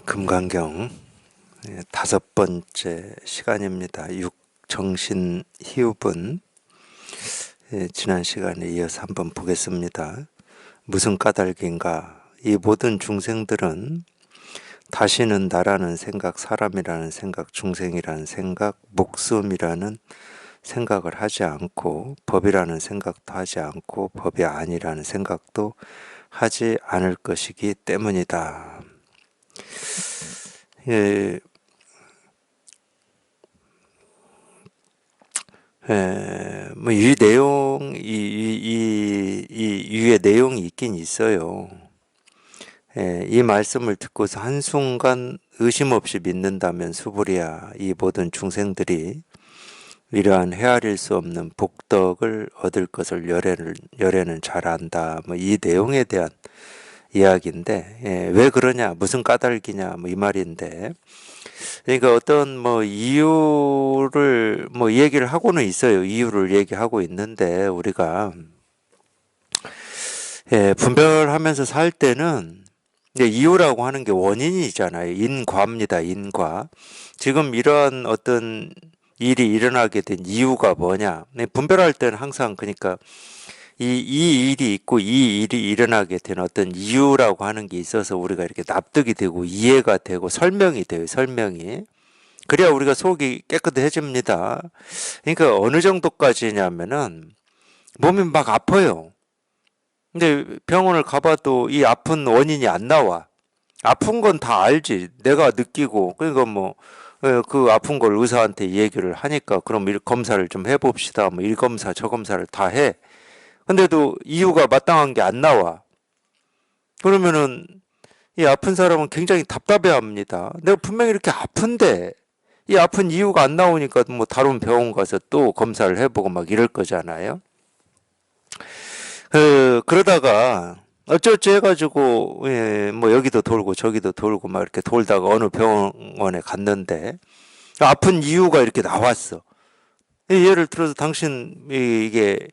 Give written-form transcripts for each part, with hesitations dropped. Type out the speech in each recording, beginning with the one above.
금강경 다섯 번째 시간입니다. 육정신 희흡은 지난 시간에 이어서 한번 보겠습니다. 무슨 까닭인가? 이 모든 중생들은 다시는 나라는 생각, 사람이라는 생각, 중생이라는 생각, 목숨이라는 생각을 하지 않고, 법이라는 생각도 하지 않고, 법이 아니라는 생각도 하지 않을 것이기 때문이다. 이 내용, 이 위에 내용이 있긴 있어요. 이 말씀을 듣고서 한순간 의심 없이 믿는다면 수부리야, 이 모든 중생들이 이러한 헤아릴 수 없는 복덕을 얻을 것을 열애는 잘 안다. 이 내용에 대한 이야기인데, 왜 그러냐, 무슨 까닭이냐, 이 말인데, 그러니까 어떤 이유를 얘기를 하고는 있어요. 이유를 얘기하고 있는데, 우리가 분별하면서 살 때는 이유라고 하는 게 원인이잖아요. 인과입니다. 인과. 지금 이러한 어떤 일이 일어나게 된 이유가 뭐냐. 분별할 때는 항상 그러니까 이 일이 있고 이 일이 일어나게 된 어떤 이유라고 하는 게 있어서 우리가 이렇게 납득이 되고 이해가 되고 설명이 돼요. 설명이. 그래야 우리가 속이 깨끗해집니다. 그러니까 어느 정도까지냐면은 몸이 막 아파요. 근데 병원을 가봐도 이 아픈 원인이 안 나와. 아픈 건 다 알지. 내가 느끼고. 그러니까 그 아픈 걸 의사한테 얘기를 하니까 그럼 검사를 좀 해봅시다. 이 검사 저 검사를 다 해. 근데도 이유가 마땅한 게 안 나와. 그러면은 이 아픈 사람은 굉장히 답답해합니다. 내가 분명히 이렇게 아픈데 이 아픈 이유가 안 나오니까 다른 병원 가서 또 검사를 해보고 막 이럴 거잖아요. 그러다가 어쩌지 해가지고 여기도 돌고 저기도 돌고 막 이렇게 돌다가 어느 병원에 갔는데 아픈 이유가 이렇게 나왔어. 예를 들어서 당신 이게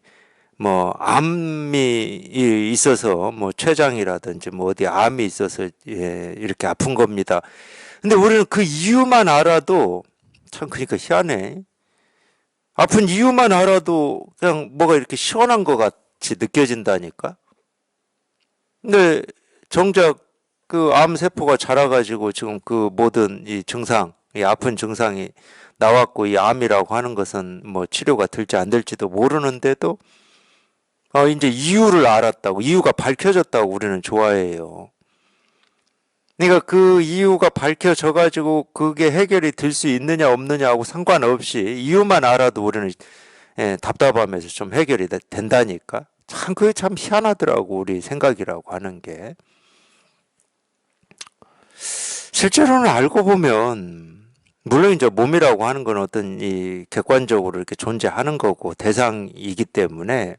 암이 있어서 췌장이라든지 어디 암이 있어서 이렇게 아픈 겁니다. 근데 우리는 그 이유만 알아도 참 그러니까 희한해. 아픈 이유만 알아도 그냥 뭐가 이렇게 시원한 것 같이 느껴진다니까. 근데 정작 그 암세포가 자라가지고 지금 그 모든 이 증상, 이 아픈 증상이 나왔고 이 암이라고 하는 것은 치료가 될지 안 될지도 모르는데도 이제 이유를 알았다고, 이유가 밝혀졌다고 우리는 좋아해요. 그러니까 그 이유가 밝혀져가지고 그게 해결이 될 수 있느냐 없느냐하고 상관없이 이유만 알아도 우리는 답답하면서 좀 해결이 된다니까. 참 그게 참 희한하더라고, 우리 생각이라고 하는 게. 실제로는 알고 보면 물론 이제 몸이라고 하는 건 어떤 이 객관적으로 이렇게 존재하는 거고 대상이기 때문에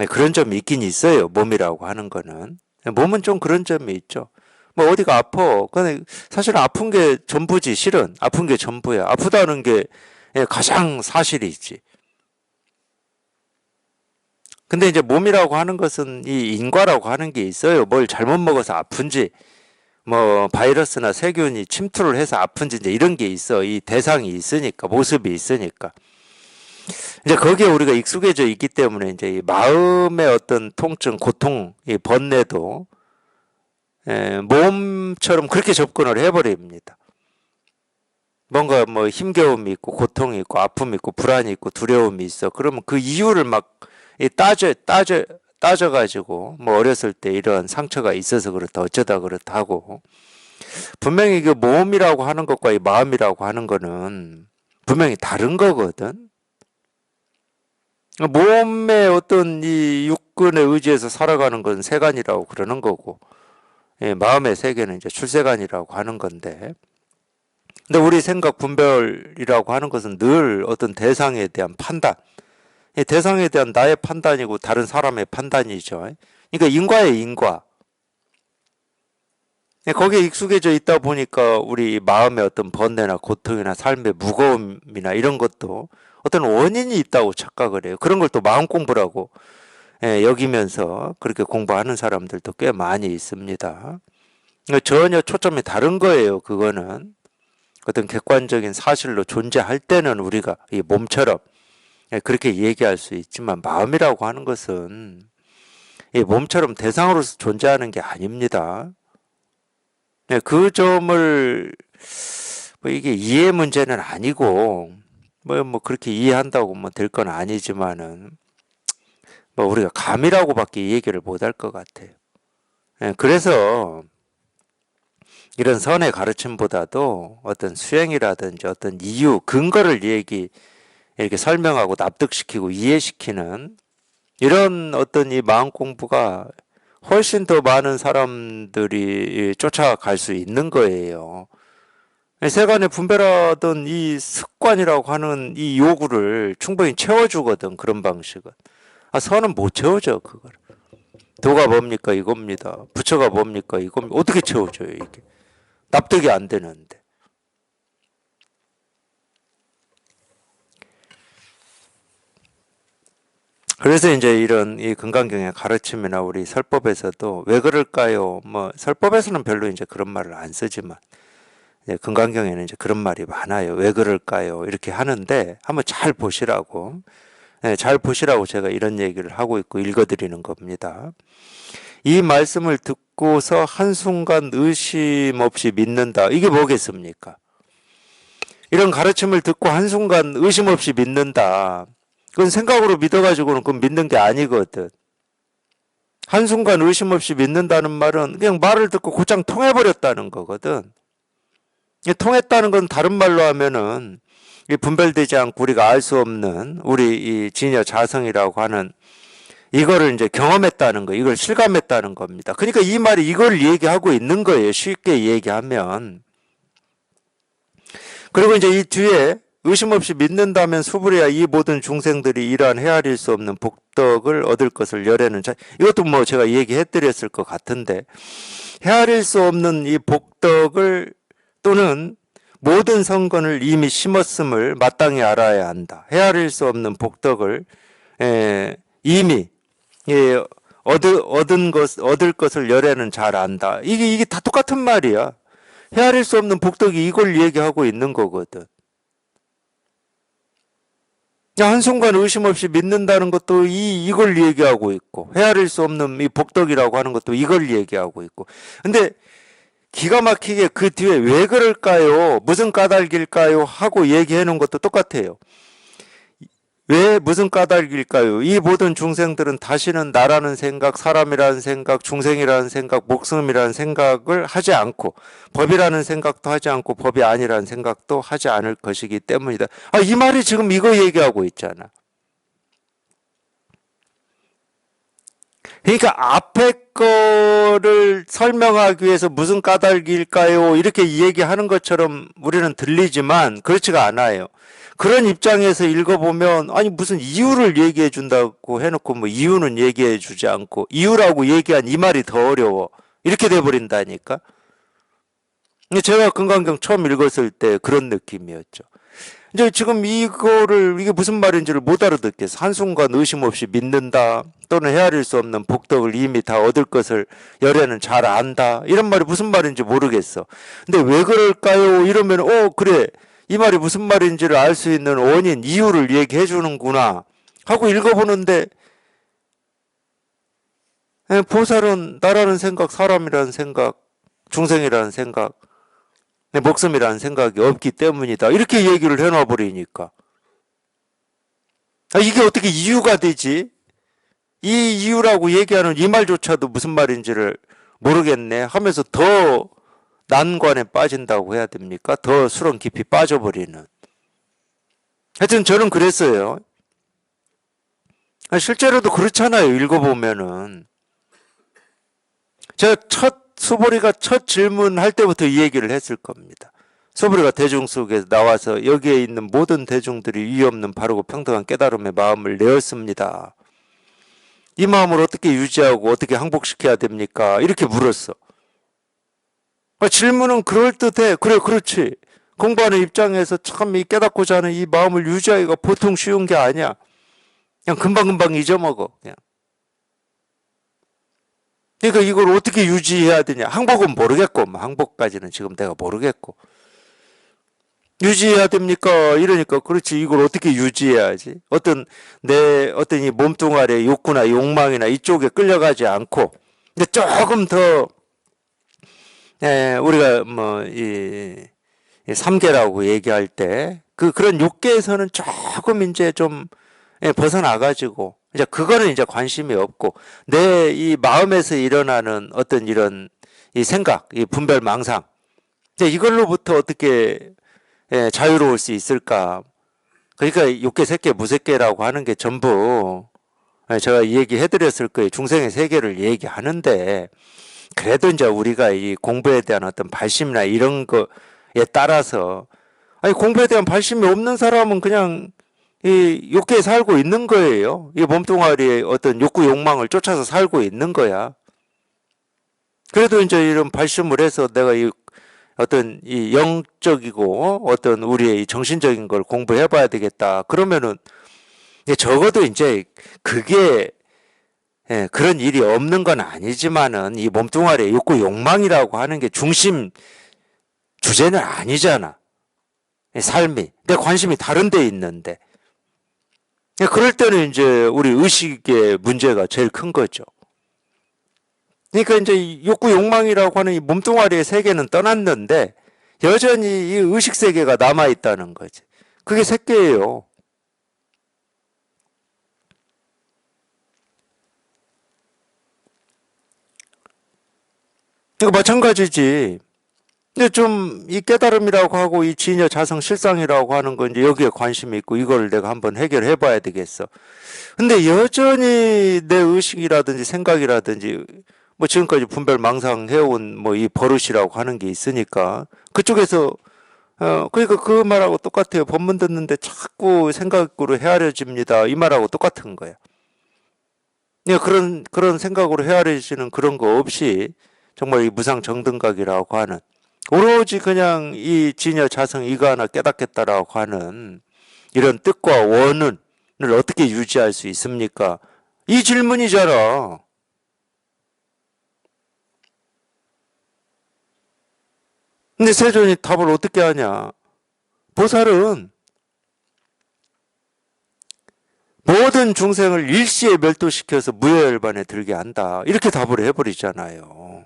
그런 점이 있긴 있어요. 몸이라고 하는 거는. 몸은 좀 그런 점이 있죠. 어디가 아파. 근데 사실 아픈 게 전부지, 실은. 아픈 게 전부야. 아프다는 게 가장 사실이지. 근데 이제 몸이라고 하는 것은 이 인과라고 하는 게 있어요. 뭘 잘못 먹어서 아픈지, 바이러스나 세균이 침투를 해서 아픈지 이제 이런 게 있어. 이 대상이 있으니까, 모습이 있으니까. 이제 거기에 우리가 익숙해져 있기 때문에 이제 이 마음의 어떤 통증, 고통, 이 번뇌도 몸처럼 그렇게 접근을 해버립니다. 뭔가 힘겨움이 있고 고통이 있고 아픔이 있고 불안이 있고 두려움이 있어. 그러면 그 이유를 막 따져가지고 어렸을 때 이런 상처가 있어서 그렇다 어쩌다 그렇다 하고 분명히 그 몸이라고 하는 것과 이 마음이라고 하는 거는 분명히 다른 거거든. 몸의 어떤 이 육근에 의지해서 살아가는 건 세간이라고 그러는 거고, 마음의 세계는 이제 출세간이라고 하는 건데, 근데 우리 생각 분별이라고 하는 것은 늘 어떤 대상에 대한 판단, 대상에 대한 나의 판단이고 다른 사람의 판단이죠. 그러니까 인과의 인과. 거기에 익숙해져 있다 보니까 우리 마음의 어떤 번뇌나 고통이나 삶의 무거움이나 이런 것도 어떤 원인이 있다고 착각을 해요. 그런 걸 또 마음 공부라고 여기면서 그렇게 공부하는 사람들도 꽤 많이 있습니다. 전혀 초점이 다른 거예요. 그거는 어떤 객관적인 사실로 존재할 때는 우리가 이 몸처럼 그렇게 얘기할 수 있지만, 마음이라고 하는 것은 이 몸처럼 대상으로서 존재하는 게 아닙니다. 그 점을 뭐 이게 이해 문제는 아니고 뭐 그렇게 이해한다고 뭐 될 건 아니지만은 뭐 우리가 감이라고밖에 이 얘기를 못 할 것 같아요. 그래서 이런 선의 가르침보다도 어떤 수행이라든지 어떤 이유, 근거를 이렇게 설명하고 납득시키고 이해시키는 이런 어떤 이 마음 공부가 훨씬 더 많은 사람들이 쫓아갈 수 있는 거예요. 세간에 분별하던 이 습관이라고 하는 이 요구를 충분히 채워주거든, 그런 방식은. 선은 못 채워줘, 그걸. 도가 뭡니까? 이겁니다. 부처가 뭡니까? 이겁니다. 어떻게 채워줘요, 이게? 납득이 안 되는데. 그래서 이제 이런 이 금강경의 가르침이나 우리 설법에서도 왜 그럴까요? 뭐 설법에서는 별로 이제 그런 말을 안 쓰지만 금강경에는 이제 그런 말이 많아요. 왜 그럴까요? 이렇게 하는데 한번 잘 보시라고. 잘 보시라고 제가 이런 얘기를 하고 있고 읽어드리는 겁니다. 이 말씀을 듣고서 한순간 의심 없이 믿는다. 이게 뭐겠습니까? 이런 가르침을 듣고 한순간 의심 없이 믿는다. 그건 생각으로 믿어가지고는 그건 믿는 게 아니거든. 한순간 의심 없이 믿는다는 말은 그냥 말을 듣고 곧장 통해버렸다는 거거든. 통했다는 건 다른 말로 하면은 분별되지 않고 우리가 알 수 없는 우리 이 진여 자성이라고 하는 이거를 이제 경험했다는 거, 이걸 실감했다는 겁니다. 그러니까 이 말이 이걸 얘기하고 있는 거예요. 쉽게 얘기하면. 그리고 이제 이 뒤에 의심 없이 믿는다면 수불이야 이 모든 중생들이 이러한 헤아릴 수 없는 복덕을 얻을 것을 열애는 자. 이것도 뭐 제가 얘기해드렸을 것 같은데, 헤아릴 수 없는 이 복덕을 또는 모든 선건을 이미 심었음을 마땅히 알아야 한다. 헤아릴 수 없는 복덕을 이미 얻을 것을 열애는 잘 안다. 이게 다 똑같은 말이야. 헤아릴 수 없는 복덕이 이걸 얘기하고 있는 거거든. 한순간 의심 없이 믿는다는 것도 이걸 얘기하고 있고, 헤아릴 수 없는 이 복덕이라고 하는 것도 이걸 얘기하고 있고. 근데 기가 막히게 그 뒤에 왜 그럴까요? 무슨 까닭일까요? 하고 얘기해 놓은 것도 똑같아요. 왜 무슨 까닭일까요? 이 모든 중생들은 다시는 나라는 생각, 사람이라는 생각, 중생이라는 생각, 목숨이라는 생각을 하지 않고, 법이라는 생각도 하지 않고 법이 아니라는 생각도 하지 않을 것이기 때문이다. 이 말이 지금 이거 얘기하고 있잖아. 그러니까 앞에 거를 설명하기 위해서 무슨 까닭일까요? 이렇게 얘기하는 것처럼 우리는 들리지만 그렇지가 않아요. 그런 입장에서 읽어보면 아니 무슨 이유를 얘기해 준다고 해놓고 뭐 이유는 얘기해 주지 않고 이유라고 얘기한 이 말이 더 어려워. 이렇게 돼버린다니까. 제가 금강경 처음 읽었을 때 그런 느낌이었죠. 이제 지금 이게 무슨 말인지를 못 알아듣겠어. 한순간 의심 없이 믿는다. 또는 헤아릴 수 없는 복덕을 이미 다 얻을 것을 열애는 잘 안다. 이런 말이 무슨 말인지 모르겠어. 근데 왜 그럴까요? 이러면 그래. 이 말이 무슨 말인지를 알 수 있는 원인, 이유를 얘기해 주는구나 하고 읽어보는데 보살은 나라는 생각, 사람이라는 생각, 중생이라는 생각, 내 목숨이라는 생각이 없기 때문이다. 이렇게 얘기를 해놔 버리니까 이게 어떻게 이유가 되지? 이 이유라고 얘기하는 이 말조차도 무슨 말인지를 모르겠네 하면서 더 난관에 빠진다고 해야 됩니까? 더 수렁 깊이 빠져버리는. 하여튼 저는 그랬어요. 실제로도 그렇잖아요. 읽어보면은. 제가 수보리가 첫 질문할 때부터 이 얘기를 했을 겁니다. 수보리가 대중 속에 나와서 여기에 있는 모든 대중들이 이유 없는 바르고 평등한 깨달음의 마음을 내었습니다. 이 마음을 어떻게 유지하고 어떻게 항복시켜야 됩니까? 이렇게 물었어. 질문은 그럴듯해. 그래, 그렇지. 공부하는 입장에서 참 이 깨닫고자 하는 이 마음을 유지하기가 보통 쉬운 게 아니야. 그냥 금방금방 잊어먹어. 그냥. 그러니까 이걸 어떻게 유지해야 되냐. 항복은 모르겠고, 뭐 항복까지는 지금 내가 모르겠고. 유지해야 됩니까? 이러니까, 그렇지. 이걸 어떻게 유지해야지? 어떤 이 몸뚱아리의 욕구나 욕망이나 이쪽에 끌려가지 않고, 근데 조금 더, 우리가 뭐, 이 삼계라고 얘기할 때, 그런 육계에서는 조금 이제 좀, 벗어나가지고, 이제 그거는 이제 관심이 없고, 내 이 마음에서 일어나는 어떤 이런 이 생각, 이 분별 망상, 이제 이걸로부터 어떻게 자유로울 수 있을까? 그러니까 육계, 색계, 무색계라고 하는 게 전부 제가 얘기해드렸을 거예요. 중생의 세계를 얘기하는데 그래도 이제 우리가 이 공부에 대한 어떤 발심이나 이런 거에 따라서 아니 공부에 대한 발심이 없는 사람은 그냥 이 욕계에 살고 있는 거예요. 이 몸뚱아리의 어떤 욕구, 욕망을 쫓아서 살고 있는 거야. 그래도 이제 이런 발심을 해서 내가 이 어떤 이 영적이고 어떤 우리의 이 정신적인 걸 공부해 봐야 되겠다. 그러면은 적어도 이제 그게 그런 일이 없는 건 아니지만은 이 몸뚱아리의 욕구 욕망이라고 하는 게 중심 주제는 아니잖아. 삶이. 내 관심이 다른 데 있는데. 그럴 때는 이제 우리 의식의 문제가 제일 큰 거죠. 그러니까 이제 욕구 욕망이라고 하는 이 몸뚱아리의 세계는 떠났는데 여전히 이 의식 세계가 남아 있다는 거지. 그게 색계예요. 이거 마찬가지지. 근데 좀 이 깨달음이라고 하고 이 진여 자성 실상이라고 하는 건 이제 여기에 관심이 있고 이거를 내가 한번 해결해 봐야 되겠어. 근데 여전히 내 의식이라든지 생각이라든지 뭐 지금까지 분별 망상해온 뭐 이 버릇이라고 하는 게 있으니까 그쪽에서 그러니까 그 말하고 똑같아요. 법문 듣는데 자꾸 생각으로 헤아려집니다. 이 말하고 똑같은 거야. 그런 생각으로 헤아려지는 그런 거 없이 정말 이 무상 정등각이라고 하는 오로지 그냥 이 진여 자성 이거 하나 깨닫겠다라고 하는 이런 뜻과 원을 어떻게 유지할 수 있습니까? 이 질문이잖아. 근데 세존이 답을 어떻게 하냐? 보살은 모든 중생을 일시에 멸도시켜서 무여열반에 들게 한다. 이렇게 답을 해버리잖아요.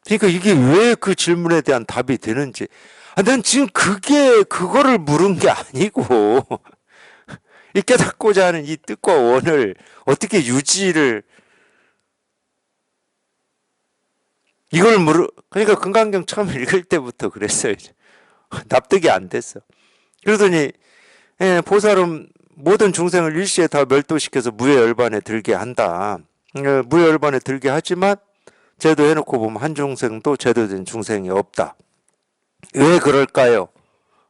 그러니까 이게 왜 그 질문에 대한 답이 되는지. 난 지금 그거를 물은 게 아니고, 이 깨닫고자 하는 이 뜻과 원을 어떻게 유지를, 그러니까 금강경 처음 읽을 때부터 그랬어요. 납득이 안 됐어. 그러더니, 보살은 모든 중생을 일시에 다 멸도시켜서 무여열반에 들게 한다. 무여열반에 들게 하지만, 제도해놓고 보면 한 중생도 제도된 중생이 없다. 왜 그럴까요?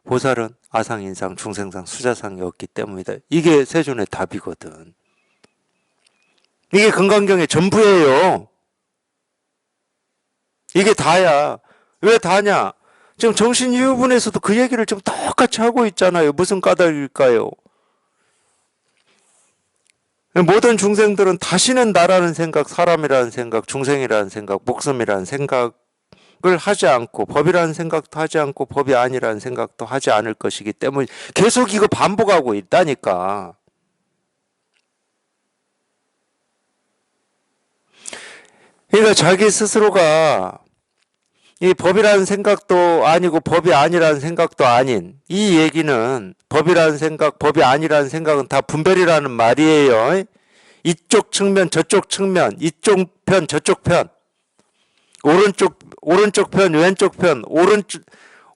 보살은 아상인상, 중생상, 수자상이 없기 때문이다. 이게 세존의 답이거든. 이게 금강경의 전부예요. 이게 다야. 왜 다냐? 지금 정신이유분에서도 그 얘기를 좀 똑같이 하고 있잖아요. 무슨 까닭일까요? 모든 중생들은 다시는 나라는 생각, 사람이라는 생각, 중생이라는 생각, 목숨이라는 생각을 하지 않고 법이라는 생각도 하지 않고 법이 아니라는 생각도 하지 않을 것이기 때문에 계속 이거 반복하고 있다니까. 그러니까 자기 스스로가 이 법이라는 생각도 아니고 법이 아니라는 생각도 아닌 이 얘기는 법이라는 생각, 법이 아니라는 생각은 다 분별이라는 말이에요. 이쪽 측면, 저쪽 측면, 이쪽 편, 저쪽 편, 오른쪽 편, 왼쪽 편,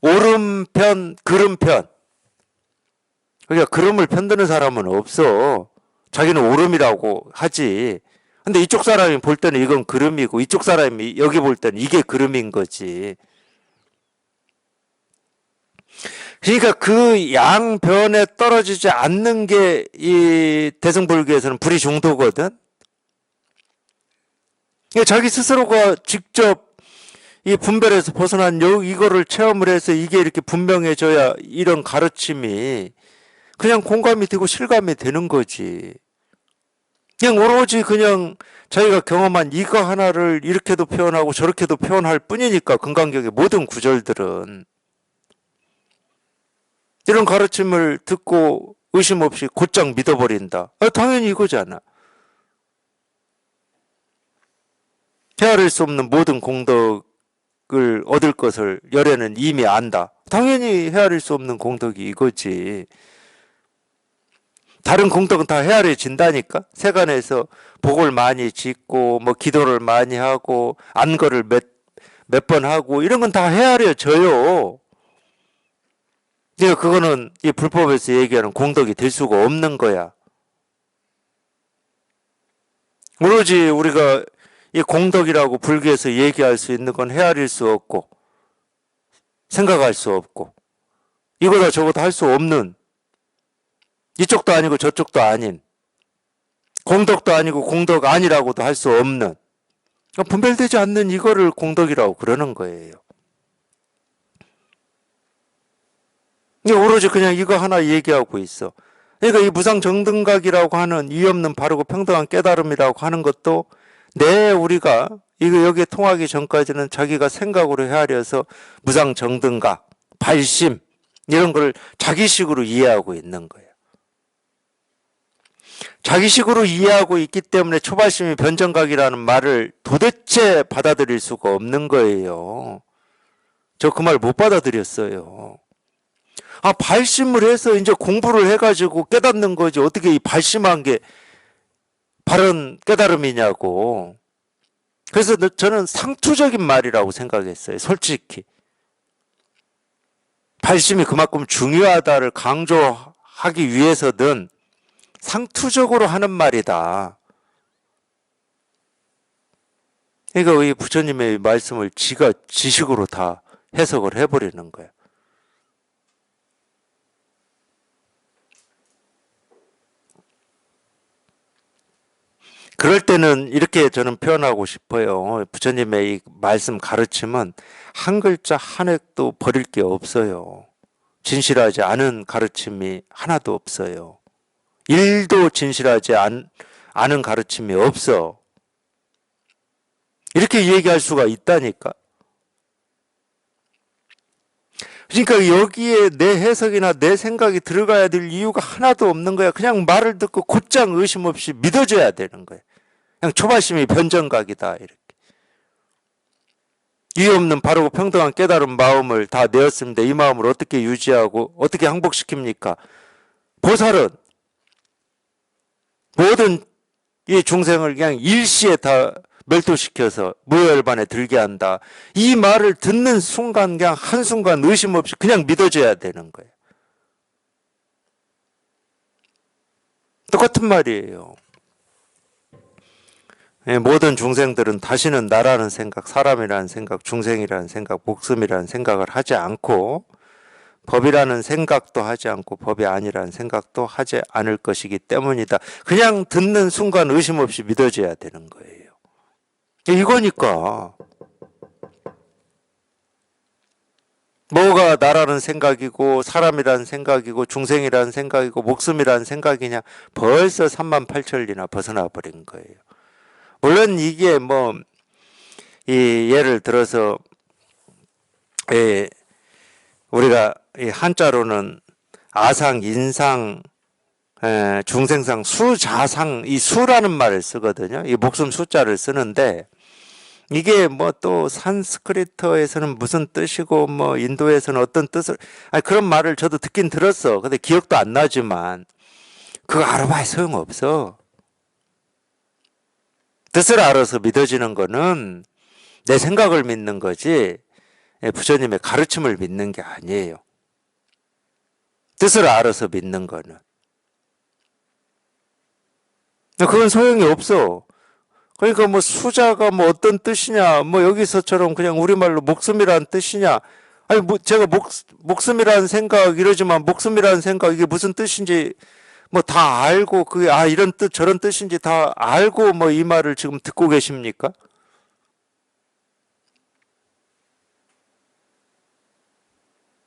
오른편, 그름편. 그러니까 그름을 편드는 사람은 없어. 자기는 오름이라고 하지. 근데 이쪽 사람이 볼 때는 이건 그름이고 이쪽 사람이 여기 볼 때는 이게 그름인 거지. 그러니까 그 양변에 떨어지지 않는 게 이 대승불교에서는 불이중도거든. 그러니까 자기 스스로가 직접 이 분별에서 벗어난 이거를 체험을 해서 이게 이렇게 분명해져야 이런 가르침이 그냥 공감이 되고 실감이 되는 거지. 그냥 오로지 그냥 자기가 경험한 이거 하나를 이렇게도 표현하고 저렇게도 표현할 뿐이니까 금강경의 모든 구절들은 이런 가르침을 듣고 의심 없이 곧장 믿어버린다. 당연히 이거잖아. 헤아릴 수 없는 모든 공덕을 얻을 것을 열애는 이미 안다. 당연히 헤아릴 수 없는 공덕이 이거지. 다른 공덕은 다 헤아려진다니까. 세간에서 복을 많이 짓고 뭐 기도를 많이 하고 안거를 몇 번 하고 이런 건 다 헤아려져요. 그러니까 그거는 이 불법에서 얘기하는 공덕이 될 수가 없는 거야. 오로지 우리가 이 공덕이라고 불교에서 얘기할 수 있는 건 헤아릴 수 없고 생각할 수 없고 이거다 저거다 할 수 없는, 이쪽도 아니고 저쪽도 아닌, 공덕도 아니고 공덕 아니라고도 할 수 없는, 분별되지 않는 이거를 공덕이라고 그러는 거예요. 오로지 그냥 이거 하나 얘기하고 있어. 그러니까 이 무상정등각이라고 하는 이의 없는 바르고 평등한 깨달음이라고 하는 것도 우리가 이거 여기에 통하기 전까지는 자기가 생각으로 헤아려서 무상정등각, 발심 이런 걸 자기식으로 이해하고 있는 거예요. 자기식으로 이해하고 있기 때문에 초발심이 변정각이라는 말을 도대체 받아들일 수가 없는 거예요. 저 그 말 못 받아들였어요. 발심을 해서 이제 공부를 해가지고 깨닫는 거지. 어떻게 이 발심한 게 바른 깨달음이냐고. 그래서 저는 상투적인 말이라고 생각했어요. 솔직히. 발심이 그만큼 중요하다를 강조하기 위해서든 상투적으로 하는 말이다. 그러니까 이 부처님의 말씀을 지가 지식으로 다 해석을 해버리는 거예요. 그럴 때는 이렇게 저는 표현하고 싶어요. 부처님의 이 말씀 가르침은 한 글자 한 획도 버릴 게 없어요. 진실하지 않은 가르침이 하나도 없어요. 일도 진실하지 않은 가르침이 없어. 이렇게 얘기할 수가 있다니까. 그러니까 여기에 내 해석이나 내 생각이 들어가야 될 이유가 하나도 없는 거야. 그냥 말을 듣고 곧장 의심 없이 믿어줘야 되는 거야. 그냥 초발심이 변정각이다 이렇게. 이유 없는 바르고 평등한 깨달은 마음을 다 내었습니다. 이 마음을 어떻게 유지하고 어떻게 항복시킵니까? 보살은 모든 이 중생을 그냥 일시에 다 멸도시켜서 무효열반에 들게 한다. 이 말을 듣는 순간 그냥 한순간 의심 없이 그냥 믿어줘야 되는 거예요. 똑같은 말이에요. 모든 중생들은 다시는 나라는 생각, 사람이라는 생각, 중생이라는 생각, 목숨이라는 생각을 하지 않고 법이라는 생각도 하지 않고 법이 아니라는 생각도 하지 않을 것이기 때문이다. 그냥 듣는 순간 의심 없이 믿어줘야 되는 거예요. 이거니까 뭐가 나라는 생각이고 사람이라는 생각이고 중생이라는 생각이고 목숨이라는 생각이냐, 벌써 38,000리나 벗어나 버린 거예요. 물론 이게 예를 들어서 우리가 한자로는 아상, 인상, 중생상, 수자상, 이 수라는 말을 쓰거든요. 이 목숨 숫자를 쓰는데 이게 또 산스크리트에서는 무슨 뜻이고 인도에서는 어떤 뜻을, 그런 말을 저도 듣긴 들었어. 근데 기억도 안 나지만 그거 알아봐야 소용없어. 뜻을 알아서 믿어지는 거는 내 생각을 믿는 거지 부처님의 가르침을 믿는 게 아니에요. 뜻을 알아서 믿는 거는. 그건 소용이 없어. 그러니까 수자가 어떤 뜻이냐, 여기서처럼 그냥 우리말로 목숨이라는 뜻이냐. 제가 목숨이라는 생각 이러지만 목숨이라는 생각 이게 무슨 뜻인지 다 알고 그게 이런 뜻 저런 뜻인지 다 알고 이 말을 지금 듣고 계십니까?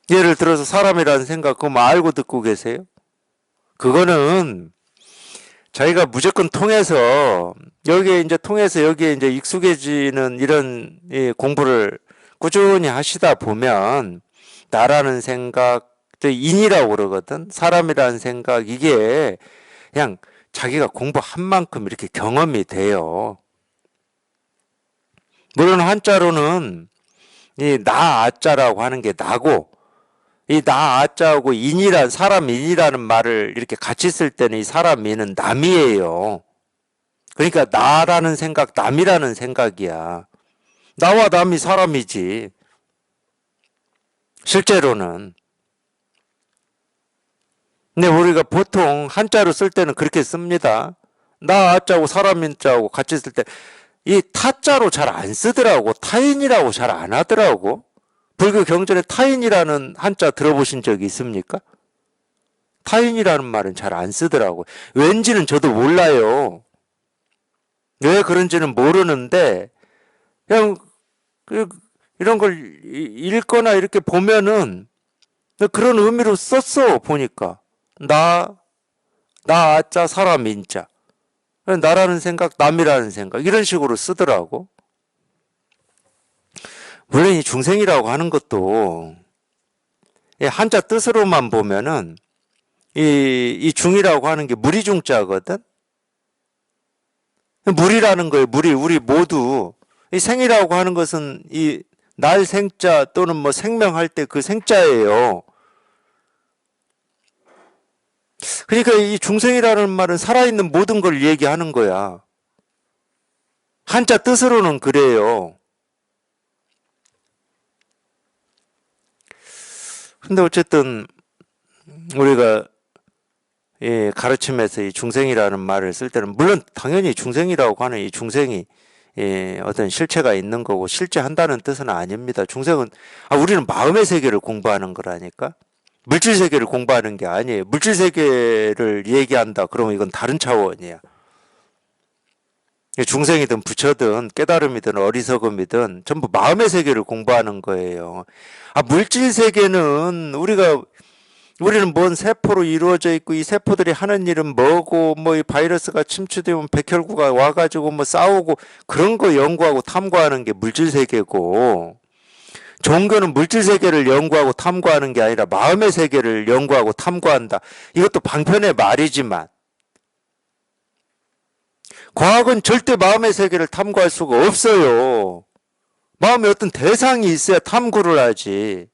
예를 들어서 사람이라는 생각 그거 알고 듣고 계세요? 그거는 자기가 무조건 통해서 여기에 이제 익숙해지는 이런 공부를 꾸준히 하시다 보면 나라는 생각, 저 인이라고 그러거든. 사람이라는 생각, 이게 그냥 자기가 공부한 만큼 이렇게 경험이 돼요. 물론 한자로는 이 나, 아자라고 하는 게 나고, 이 나, 아자하고 사람 인이라는 말을 이렇게 같이 쓸 때는 이 사람 인은 남이에요. 그러니까 나라는 생각, 남이라는 생각이야. 나와 남이 사람이지. 실제로는. 근데 우리가 보통 한자로 쓸 때는 그렇게 씁니다. 나, 아자하고 사람 인자하고 같이 쓸 때, 이 타자로 잘 안 쓰더라고. 타인이라고 잘 안 하더라고. 불교 경전에 타인이라는 한자 들어보신 적이 있습니까? 타인이라는 말은 잘 안 쓰더라고. 왠지는 저도 몰라요. 왜 그런지는 모르는데, 그냥 이런 걸 읽거나 이렇게 보면은 그런 의미로 썼어, 보니까. 나, 아자, 사람, 인자. 나라는 생각, 남이라는 생각. 이런 식으로 쓰더라고. 물론 이 중생이라고 하는 것도 한자 뜻으로만 보면은 이 중이라고 하는 게 무리중자거든. 무리라는 거예요. 우리 모두 이 생이라고 하는 것은 이 날 생자 또는 뭐 생명할 때 그 생자예요. 그러니까 이 중생이라는 말은 살아있는 모든 걸 얘기하는 거야. 한자 뜻으로는 그래요. 근데 어쨌든 우리가 가르침에서 이 중생이라는 말을 쓸 때는 물론 당연히 중생이라고 하는 이 중생이 어떤 실체가 있는 거고 실제한다는 뜻은 아닙니다. 중생은 우리는 마음의 세계를 공부하는 거라니까. 물질 세계를 공부하는 게 아니에요. 물질 세계를 얘기한다. 그러면 이건 다른 차원이야. 중생이든 부처든 깨달음이든 어리석음이든 전부 마음의 세계를 공부하는 거예요. 물질 세계는 우리는 뭔 세포로 이루어져 있고 이 세포들이 하는 일은 뭐고 뭐 이 바이러스가 침투되면 백혈구가 와가지고 뭐 싸우고 그런 거 연구하고 탐구하는 게 물질 세계고, 종교는 물질 세계를 연구하고 탐구하는 게 아니라 마음의 세계를 연구하고 탐구한다. 이것도 방편의 말이지만 과학은 절대 마음의 세계를 탐구할 수가 없어요. 마음에 어떤 대상이 있어야 탐구를 하지.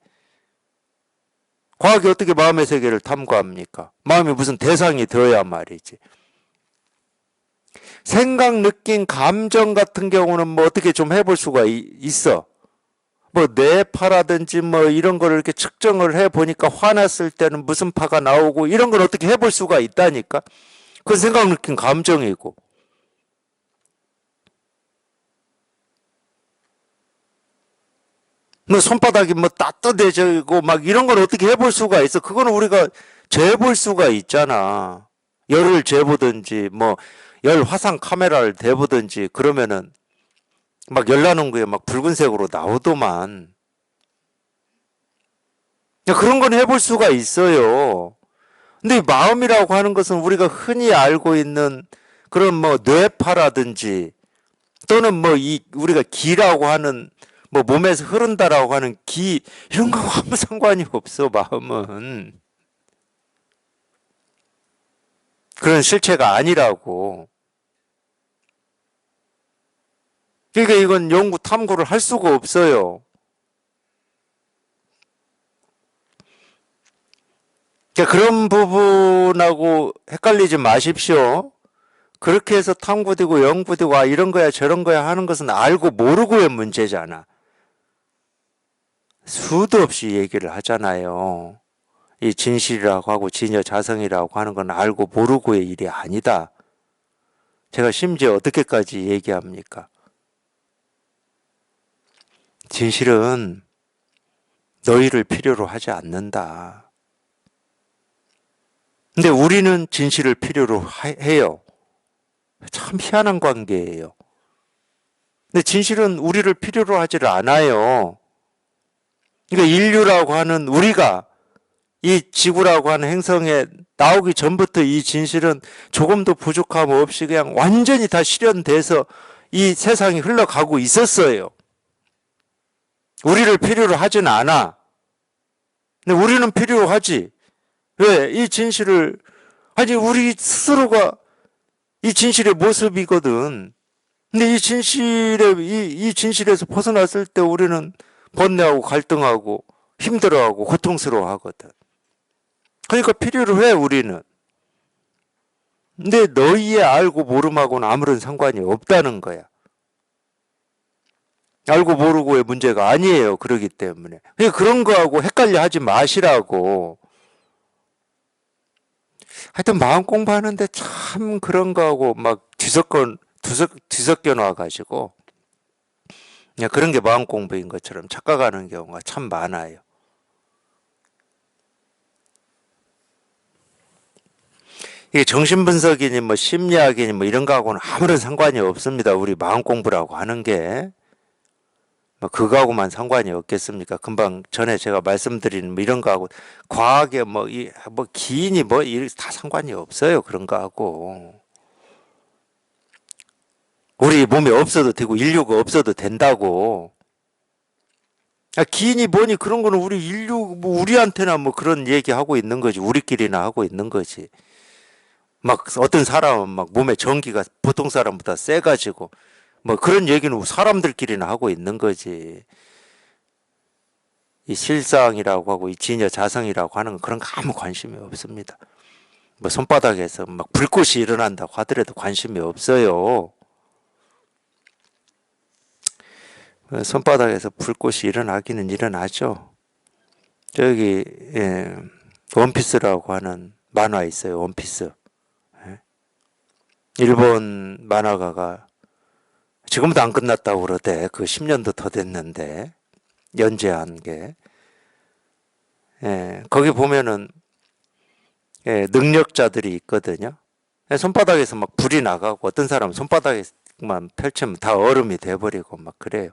과학이 어떻게 마음의 세계를 탐구합니까? 마음이 무슨 대상이 되어야 말이지. 생각, 느낌, 감정 같은 경우는 뭐 어떻게 좀 해볼 수가 있어. 뭐 뇌파라든지 뭐 이런 거를 이렇게 측정을 해보니까 화났을 때는 무슨 파가 나오고 이런 걸 어떻게 해볼 수가 있다니까. 그건 생각, 느낌, 감정이고. 뭐 손바닥이 뭐 따뜻해지고 막 이런 걸 어떻게 해볼 수가 있어. 그거는 우리가 재볼 수가 있잖아. 열을 재보든지 뭐 열 화상 카메라를 대보든지 그러면은 막 열나는 거에 막 붉은색으로 나오더만. 그런 건 해볼 수가 있어요. 근데 이 마음이라고 하는 것은 우리가 흔히 알고 있는 그런 뭐 뇌파라든지 또는 뭐 우리가 기라고 하는 뭐 몸에서 흐른다라고 하는 기 이런 거하고 아무 상관이 없어. 마음은 그런 실체가 아니라고. 그러니까 이건 연구 탐구를 할 수가 없어요. 그러니까 그런 부분하고 헷갈리지 마십시오. 그렇게 해서 탐구되고 연구되고 이런 거야 저런 거야 하는 것은 알고 모르고의 문제잖아. 수도 없이 얘기를 하잖아요. 이 진실이라고 하고 진여자성이라고 하는 건 알고 모르고의 일이 아니다. 제가 심지어 어떻게까지 얘기합니까? 진실은 너희를 필요로 하지 않는다. 근데 우리는 진실을 필요로 해요. 참 희한한 관계예요. 근데 진실은 우리를 필요로 하지를 않아요. 그러니까 인류라고 하는 우리가 이 지구라고 하는 행성에 나오기 전부터 이 진실은 조금도 부족함 없이 그냥 완전히 다 실현돼서 이 세상이 흘러가고 있었어요. 우리를 필요로 하진 않아. 근데 우리는 필요로 하지. 왜? 이 진실을, 아니, 우리 스스로가 이 진실의 모습이거든. 근데 이 진실에서 벗어났을 때 우리는 번뇌하고 갈등하고 힘들어하고 고통스러워 하거든. 그러니까 필요로 해, 우리는. 근데 너희의 알고 모름하고는 아무런 상관이 없다는 거야. 알고 모르고의 문제가 아니에요. 그러기 때문에. 그러니까 그런 거하고 헷갈려 하지 마시라고. 하여튼 마음 공부하는데 참 그런 거하고 막 뒤섞여 놔가지고 그냥 그런 게 마음 공부인 것처럼 착각하는 경우가 참 많아요. 이게 정신분석이니 뭐 심리학이니 뭐 이런 거하고는 아무런 상관이 없습니다. 우리 마음 공부라고 하는 게. 뭐 그거하고만 상관이 없겠습니까? 금방 전에 제가 말씀드린 뭐 이런 거하고 과학에 뭐 기인이 뭐 다 상관이 없어요. 그런 거하고. 우리 몸에 없어도 되고 인류가 없어도 된다고. 기인이 뭐니 그런 거는 우리 인류 뭐 우리한테나 뭐 그런 얘기하고 있는 거지. 우리끼리나 하고 있는 거지. 막 어떤 사람은 막 몸에 전기가 보통 사람보다 세가지고 뭐 그런 얘기는 사람들끼리나 하고 있는 거지. 이 실상이라고 하고 이 진여 자성이라고 하는 건 그런 거 아무 관심이 없습니다. 뭐 손바닥에서 막 불꽃이 일어난다고 하더라도 관심이 없어요. 손바닥에서 불꽃이 일어나기는 일어나죠. 저기 원피스라고 하는 만화 있어요. 원피스. 일본 만화가가 지금도 안 끝났다고 그러대. 그 10년도 더 됐는데 연재한 게. 거기 보면은 능력자들이 있거든요. 손바닥에서 막 불이 나가고 어떤 사람은 손바닥에만 펼치면 다 얼음이 돼버리고 막 그래요.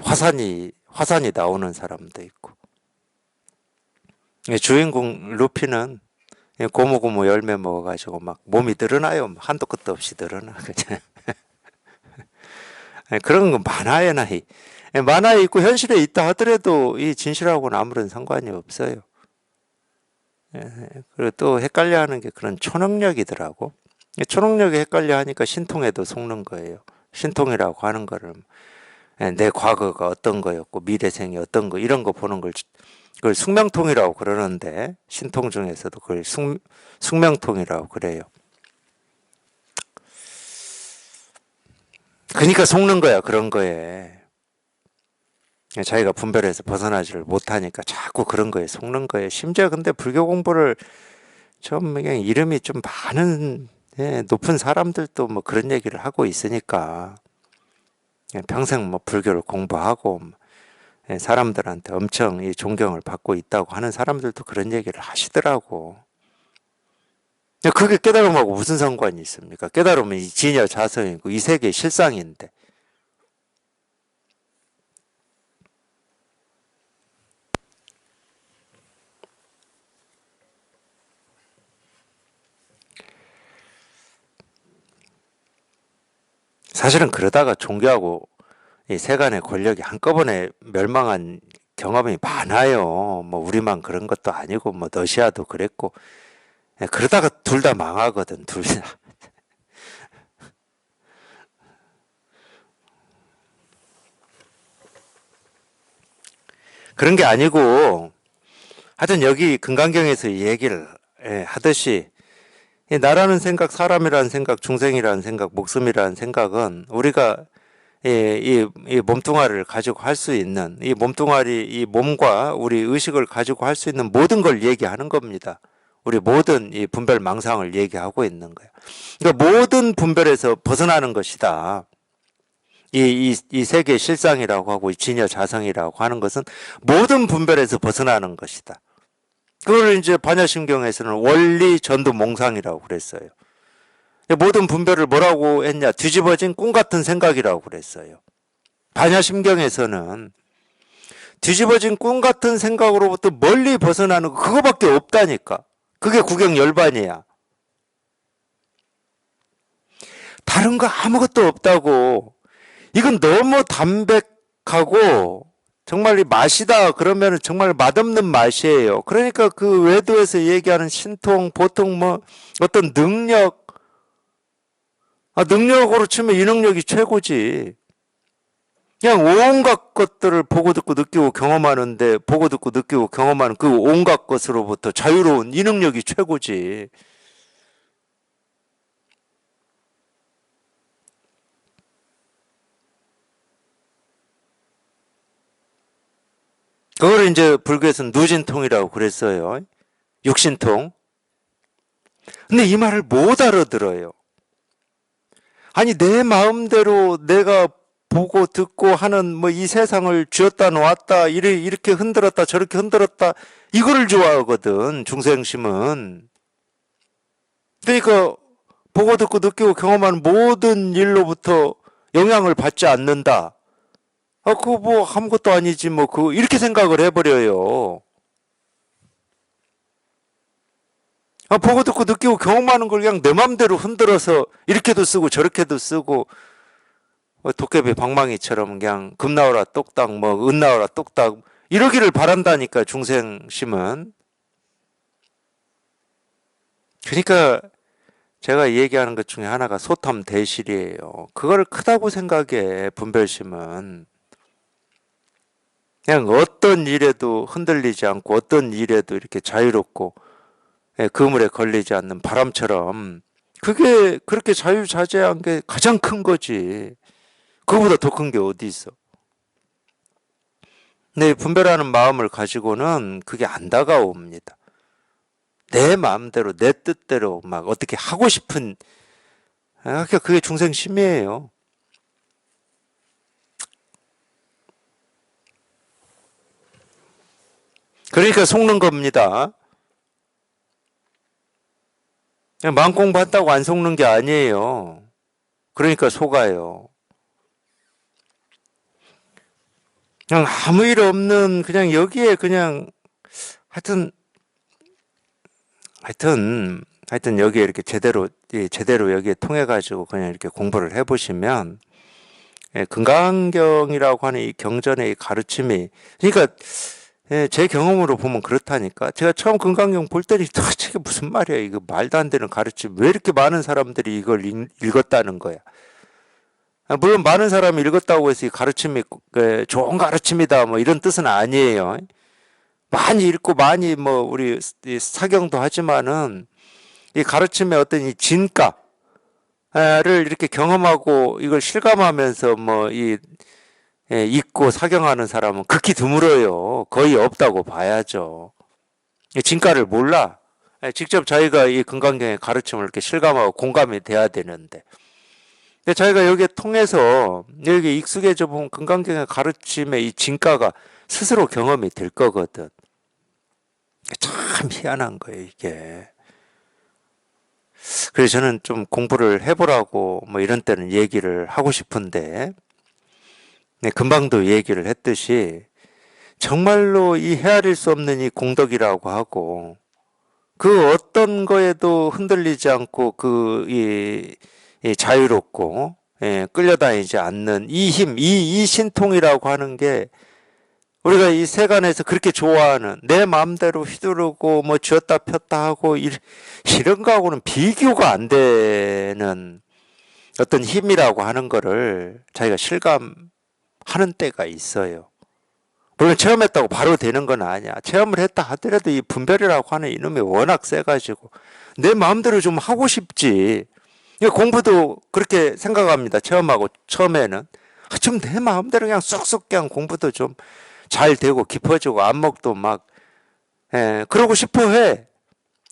화산이 나오는 사람도 있고. 주인공 루피는 고무고무 열매 먹어가지고 막 몸이 늘어나요. 한도 끝도 없이 늘어나. 그런 건 만화에 있고 현실에 있다 하더라도 이 진실하고는 아무런 상관이 없어요. 그리고 또 헷갈려 하는 게 그런 초능력이더라고. 초능력이 헷갈려 하니까 신통에도 속는 거예요. 신통이라고 하는 거를 내 과거가 어떤 거였고 미래생이 어떤 거 이런 거 보는 걸 그걸 숙명통이라고 그러는데 신통 중에서도 그걸 숙명통이라고 그래요. 그러니까 속는 거야 그런 거에. 자기가 분별해서 벗어나지를 못하니까 자꾸 그런 거에 속는 거예요. 심지어 근데 불교 공부를 좀 그냥 이름이 좀 많은 높은 사람들도 뭐 그런 얘기를 하고 있으니까 평생 뭐 불교를 공부하고 사람들한테 엄청 이 존경을 받고 있다고 하는 사람들도 그런 얘기를 하시더라고. 그게 깨달음하고 무슨 상관이 있습니까? 깨달음은 이 진여 자성이고 이 세계의 실상인데. 사실은 그러다가 종교하고 이 세간의 권력이 한꺼번에 멸망한 경험이 많아요. 뭐 우리만 그런 것도 아니고 뭐 러시아도 그랬고 그러다가 둘 다 망하거든. 둘 다. 그런 게 아니고 하여튼 여기 금강경에서 이 얘기를 하듯이 이 나라는 생각, 사람이라는 생각, 중생이라는 생각, 목숨이라는 생각은 우리가 이 몸뚱아리를 가지고 할 수 있는 이 몸뚱아리, 이 몸과 우리 의식을 가지고 할 수 있는 모든 걸 얘기하는 겁니다. 우리 모든 이 분별 망상을 얘기하고 있는 거예요. 그러니까 모든 분별에서 벗어나는 것이다. 이 세계 실상이라고 하고 이 진여 자성이라고 하는 것은 모든 분별에서 벗어나는 것이다. 그걸 이제 반야심경에서는 원리 전두 몽상이라고 그랬어요. 모든 분별을 뭐라고 했냐? 뒤집어진 꿈 같은 생각이라고 그랬어요. 반야심경에서는 뒤집어진 꿈 같은 생각으로부터 멀리 벗어나는 거 그거밖에 없다니까. 그게 구경 열반이야. 다른 거 아무것도 없다고. 이건 너무 담백하고 정말 이 맛이다 그러면 정말 맛없는 맛이에요. 그러니까 그 외도에서 얘기하는 신통, 보통 뭐 어떤 능력, 능력으로 치면 이 능력이 최고지. 그냥 온갖 것들을 보고 듣고 느끼고 경험하는데, 보고 듣고 느끼고 경험하는 그 온갖 것으로부터 자유로운 이 능력이 최고지. 그걸 이제 불교에서는 누진통이라고 그랬어요. 육신통. 근데 이 말을 못 알아들어요. 아니, 내 마음대로 내가 보고 듣고 하는 뭐 이 세상을 쥐었다 놓았다, 이렇게 흔들었다, 저렇게 흔들었다, 이거를 좋아하거든, 중생심은. 그러니까, 보고 듣고 느끼고 경험하는 모든 일로부터 영향을 받지 않는다. 그거 뭐 아무것도 아니지, 뭐, 이렇게 생각을 해버려요. 보고 듣고 느끼고 경험하는 걸 그냥 내 맘대로 흔들어서 이렇게도 쓰고 저렇게도 쓰고, 도깨비 방망이처럼 그냥 금 나오라 똑딱, 뭐, 은 나오라 똑딱, 이러기를 바란다니까, 중생심은. 그러니까, 제가 얘기하는 것 중에 하나가 소탐대실이에요. 그걸 크다고 생각해, 분별심은. 그냥 어떤 일에도 흔들리지 않고 어떤 일에도 이렇게 자유롭고 그물에 걸리지 않는 바람처럼 그게 그렇게 자유자재한 게 가장 큰 거지. 그거보다 더 큰 게 어디 있어. 근데 분별하는 마음을 가지고는 그게 안 다가옵니다. 내 마음대로 내 뜻대로 막 어떻게 하고 싶은 그러니까 그게 중생심이에요. 그러니까 속는 겁니다. 마음 공부한다고 안 속는 게 아니에요. 그러니까 속아요. 그냥 아무 일 없는 그냥 여기에 그냥 하여튼 여기에 이렇게 제대로 여기에 통해 가지고 그냥 이렇게 공부를 해보시면 금강경이라고 하는 이 경전의 이 가르침이 그러니까 제 경험으로 보면 그렇다니까. 제가 처음 금강경 볼 때는 도대체 이게 무슨 말이야, 이거 말도 안 되는 가르침, 왜 이렇게 많은 사람들이 이걸 읽었다는 거야. 물론 많은 사람이 읽었다고 해서 이 가르침이 좋은 가르침이다 뭐 이런 뜻은 아니에요. 많이 읽고 많이 뭐 우리 사경도 하지만은 이 가르침의 어떤 이 진가를 이렇게 경험하고 이걸 실감하면서 뭐 읽고 사경하는 사람은 극히 드물어요. 거의 없다고 봐야죠. 진가를 몰라. 직접 자기가 이 금강경의 가르침을 이렇게 실감하고 공감이 돼야 되는데. 근데 자기가 여기에 통해서 여기 익숙해져 보면 금강경의 가르침의 이 진가가 스스로 경험이 될 거거든. 참 희한한 거예요, 이게. 그래서 저는 좀 공부를 해보라고 뭐 이런 때는 얘기를 하고 싶은데, 금방도 얘기를 했듯이 정말로 이 헤아릴 수 없는 이 공덕이라고 하고 그 어떤 거에도 흔들리지 않고 이 자유롭고 끌려다니지 않는 이 힘, 이 신통이라고 하는 게 우리가 이 세간에서 그렇게 좋아하는 내 마음대로 휘두르고 뭐 쥐었다 폈다 하고 이런 거하고는 비교가 안 되는 어떤 힘이라고 하는 거를 자기가 실감하는 때가 있어요. 물론 체험했다고 바로 되는 건 아니야. 체험을 했다 하더라도 이 분별이라고 하는 이놈이 워낙 세가지고 내 마음대로 좀 하고 싶지. 공부도 그렇게 생각합니다. 체험하고 처음에는 좀 내 마음대로 그냥 쏙쏙 그냥 공부도 좀 잘 되고 깊어지고 안목도 막 그러고 싶어 해.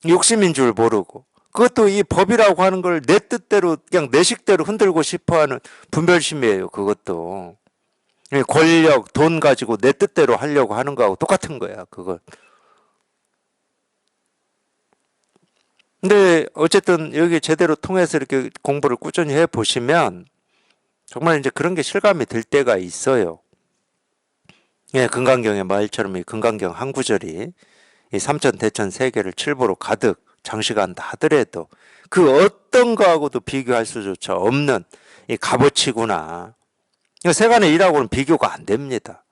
욕심인 줄 모르고. 그것도 이 법이라고 하는 걸 내 뜻대로 그냥 내 식대로 흔들고 싶어 하는 분별심이에요. 그것도. 권력, 돈 가지고 내 뜻대로 하려고 하는 거하고 똑같은 거야, 그걸. 근데 어쨌든 여기 제대로 통해서 이렇게 공부를 꾸준히 해 보시면 정말 이제 그런 게 실감이 들 때가 있어요. 금강경의 말처럼 이 금강경 한 구절이 이 삼천 대천 세계를 칠보로 가득 장식한다 하더라도 그 어떤 거하고도 비교할 수조차 없는 이 값어치구나. 세간의 일하고는 비교가 안 됩니다.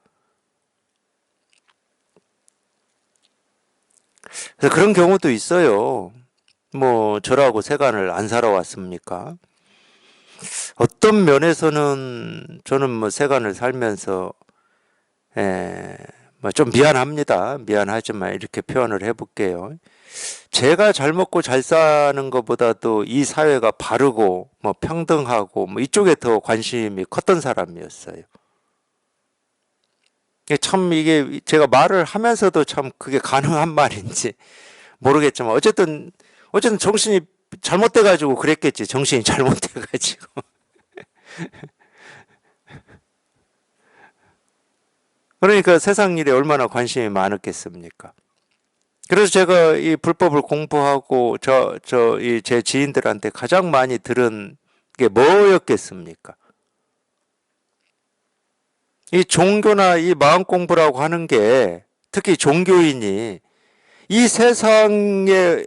그래서 그런 경우도 있어요. 뭐 저라고 세간을 안 살아왔습니까? 어떤 면에서는 저는 뭐 세간을 살면서 뭐 좀 미안합니다. 미안하지만 이렇게 표현을 해볼게요. 제가 잘 먹고 잘 사는 것보다도 이 사회가 바르고 뭐 평등하고 뭐 이쪽에 더 관심이 컸던 사람이었어요. 참 이게 제가 말을 하면서도 참 그게 가능한 말인지 모르겠지만 어쨌든 정신이 잘못돼가지고 그랬겠지. 정신이 잘못돼가지고. 그러니까 세상 일에 얼마나 관심이 많았겠습니까? 그래서 제가 이 불법을 공부하고 이 제 지인들한테 가장 많이 들은 게 뭐였겠습니까? 이 종교나 이 마음 공부라고 하는 게 특히 종교인이 이 세상에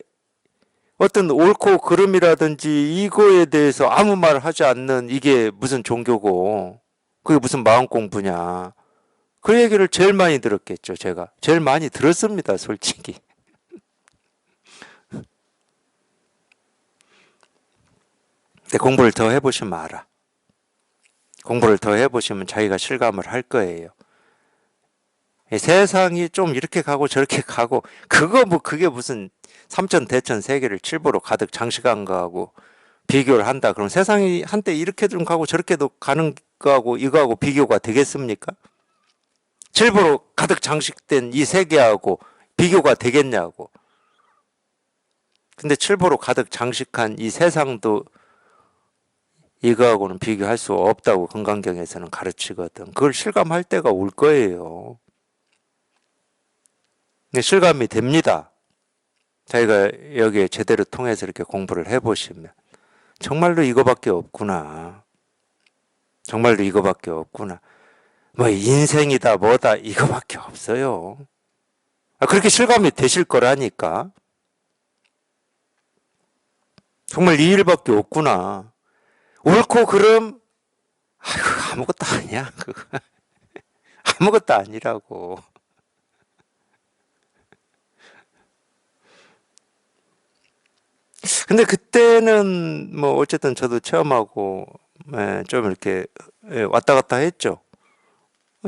어떤 옳고 그름이라든지 이거에 대해서 아무 말 하지 않는 이게 무슨 종교고 그게 무슨 마음 공부냐. 그 얘기를 제일 많이 들었겠죠, 제가. 제일 많이 들었습니다, 솔직히. 근데 공부를 더 해보시면 알아. 공부를 더 해보시면 자기가 실감을 할 거예요. 세상이 좀 이렇게 가고 저렇게 가고 그게 무슨 삼천 대천 세계를 칠보로 가득 장식한 거하고 비교를 한다. 그럼 세상이 한때 이렇게도 가고 저렇게도 가는 거하고 이거하고 비교가 되겠습니까? 칠보로 가득 장식된 이 세계하고 비교가 되겠냐고. 근데 칠보로 가득 장식한 이 세상도 이거하고는 비교할 수 없다고 건강경에서는 가르치거든. 그걸 실감할 때가 올 거예요. 실감이 됩니다. 자기가 여기에 제대로 통해서 이렇게 공부를 해보시면 정말로 이거밖에 없구나. 정말로 이거밖에 없구나. 뭐 인생이다 뭐다 이거밖에 없어요. 그렇게 실감이 되실 거라니까. 정말 이 일밖에 없구나. 옳고 그름 아무것도 아니야. 그거. 아무것도 아니라고. 근데 그때는 뭐 어쨌든 저도 체험하고 좀 이렇게 왔다 갔다 했죠.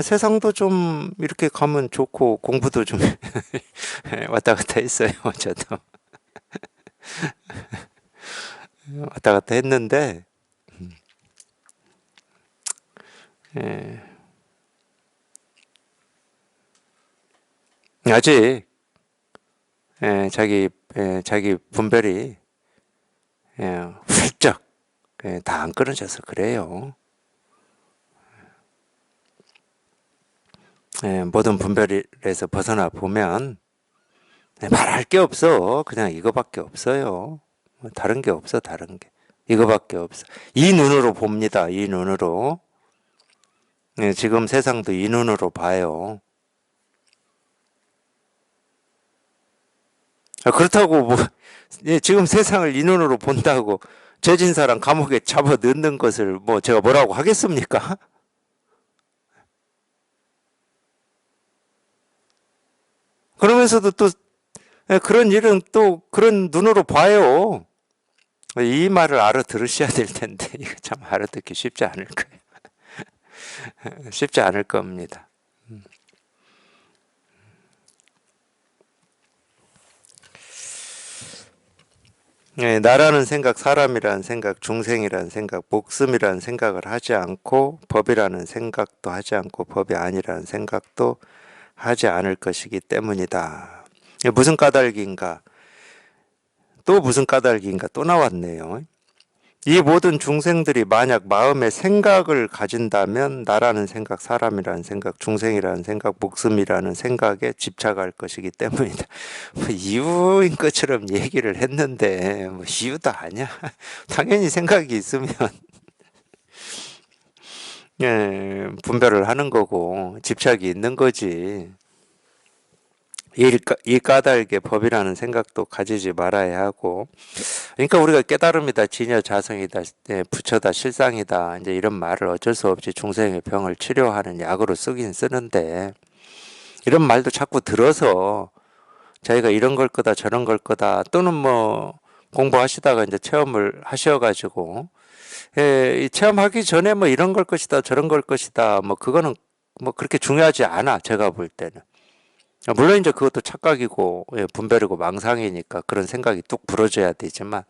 세상도 좀 이렇게 가면 좋고 공부도 좀 왔다 갔다 했어요. 저도 왔다 갔다 했는데 아직 자기 분별이 훌쩍 다 안 끊어져서 그래요. 모든 분별에서 벗어나 보면 말할 게 없어. 그냥 이거밖에 없어요. 다른 게 없어. 다른 게 이거밖에 없어. 이 눈으로 봅니다. 이 눈으로. 지금 세상도 이 눈으로 봐요. 그렇다고 뭐 지금 세상을 이 눈으로 본다고 죄진 사람 감옥에 잡아 넣는 것을 뭐 제가 뭐라고 하겠습니까? 그러면서도 또 그런 일은 또 그런 눈으로 봐요. 이 말을 알아들으셔야 될 텐데 이거 참 알아듣기 쉽지 않을 거예요. 쉽지 않을 겁니다. 나라는 생각, 사람이라는 생각, 중생이라는 생각, 목숨이라는 생각을 하지 않고 법이라는 생각도 하지 않고 법이 아니라는 생각도 하지 않을 것이기 때문이다. 무슨 까닭인가? 또 무슨 까닭인가? 또 나왔네요. 이 모든 중생들이 만약 마음에 생각을 가진다면 나라는 생각, 사람이라는 생각, 중생이라는 생각, 목숨이라는 생각에 집착할 것이기 때문이다. 뭐 이유인 것처럼 얘기를 했는데 뭐 이유도 아니야. 당연히 생각이 있으면 분별을 하는 거고 집착이 있는 거지. 이 까닭에 법이라는 생각도 가지지 말아야 하고, 그러니까 우리가 깨달음이다, 진여 자성이다, 부처다, 실상이다, 이제 이런 말을 어쩔 수 없이 중생의 병을 치료하는 약으로 쓰긴 쓰는데, 이런 말도 자꾸 들어서 자기가 이런 걸 거다, 저런 걸 거다, 또는 뭐 공부하시다가 이제 체험을 하셔가지고, 이 체험하기 전에 뭐 이런 걸 것이다, 저런 걸 것이다, 뭐 그거는 뭐 그렇게 중요하지 않아, 제가 볼 때는. 물론 이제 그것도 착각이고 분별이고 망상이니까 그런 생각이 뚝 불어져야 되지만,